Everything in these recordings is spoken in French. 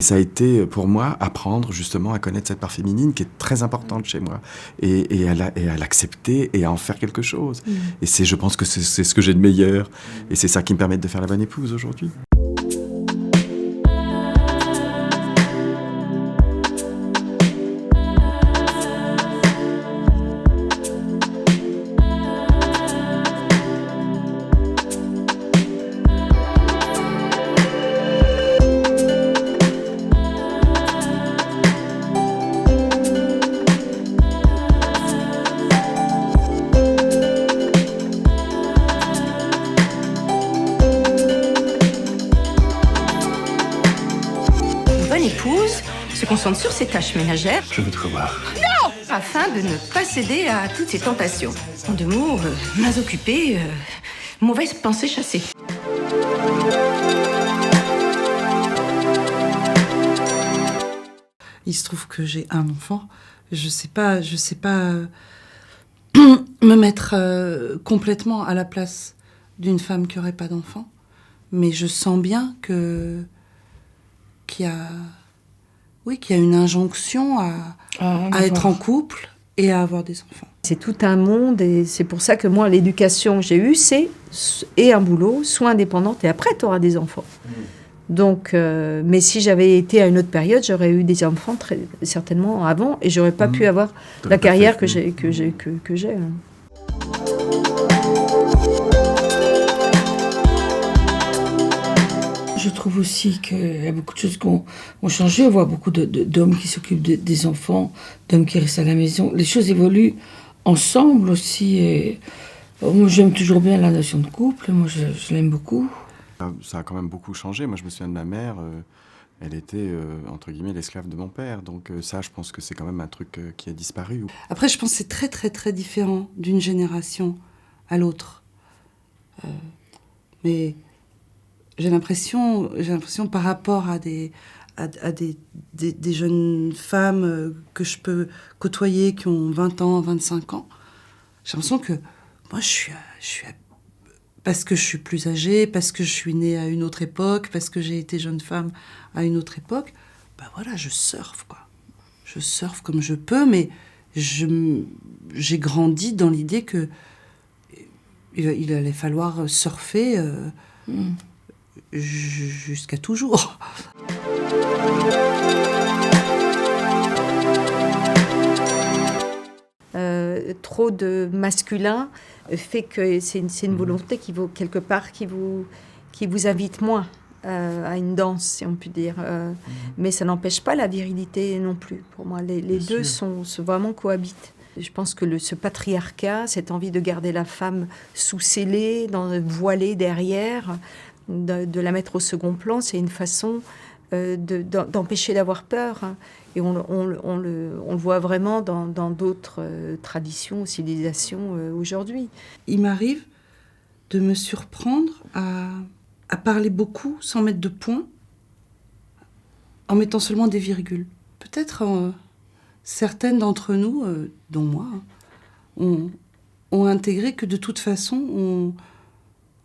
Ça a été pour moi apprendre justement à connaître cette part féminine qui est très importante chez moi et à l'accepter et à en faire quelque chose. Et je pense que c'est ce que j'ai de meilleur et c'est ça qui me permet de faire la bonne épouse aujourd'hui. Bonne épouse se concentre sur ses tâches ménagères Je veux te revoir. afin de ne pas céder à toutes ses tentations. En deux mots, mains occupées, mauvaise pensée chassée. Il se trouve que j'ai un enfant. Je sais pas me mettre complètement à la place d'une femme qui aurait pas d'enfant, mais je sens bien qu'il y a une injonction à être en couple et à avoir des enfants. C'est tout un monde et c'est pour ça que moi, l'éducation que j'ai eue, c'est et un boulot, sois indépendante et après, tu auras des enfants. Donc, mais si j'avais été à une autre période, j'aurais eu des enfants très certainement avant et j'aurais pas pu avoir la carrière que j'ai. Je trouve aussi qu'il y a beaucoup de choses qui ont changé. On voit beaucoup d'hommes qui s'occupent des enfants, d'hommes qui restent à la maison. Les choses évoluent ensemble aussi. Et moi, j'aime toujours bien la notion de couple. Moi, je l'aime beaucoup. Ça a quand même beaucoup changé. Moi, je me souviens de ma mère. Elle était, entre guillemets, l'esclave de mon père. Donc ça, je pense que c'est quand même un truc qui a disparu. Après, je pense que c'est très, très, très différent d'une génération à l'autre. Mais j'ai l'impression par rapport à des jeunes femmes que je peux côtoyer qui ont 20 ans, 25 ans, j'ai l'impression que moi, parce que je suis plus âgée, parce que je suis née à une autre époque, parce que j'ai été jeune femme à une autre époque, ben voilà, je surfe, quoi. Je surfe comme je peux, mais j'ai grandi dans l'idée que il allait falloir surfer jusqu'à toujours. Trop de masculin fait que c'est une volonté qui vous, quelque part, qui vous invite moins à une danse, si on peut dire. Mais ça n'empêche pas la virilité non plus. Pour moi, les deux sont vraiment cohabitent. Je pense que ce patriarcat, cette envie de garder la femme sous scellée, voilée derrière, de la mettre au second plan, c'est une façon d'empêcher d'avoir peur. Et on le voit vraiment dans d'autres traditions, civilisations aujourd'hui. Il m'arrive de me surprendre à parler beaucoup sans mettre de points, en mettant seulement des virgules. Peut-être certaines d'entre nous, dont moi, ont intégré que de toute façon,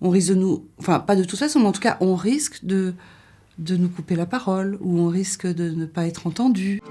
on risque de nous... Enfin, pas de toute façon, mais en tout cas, on risque de nous couper la parole, ou on risque de ne pas être entendu.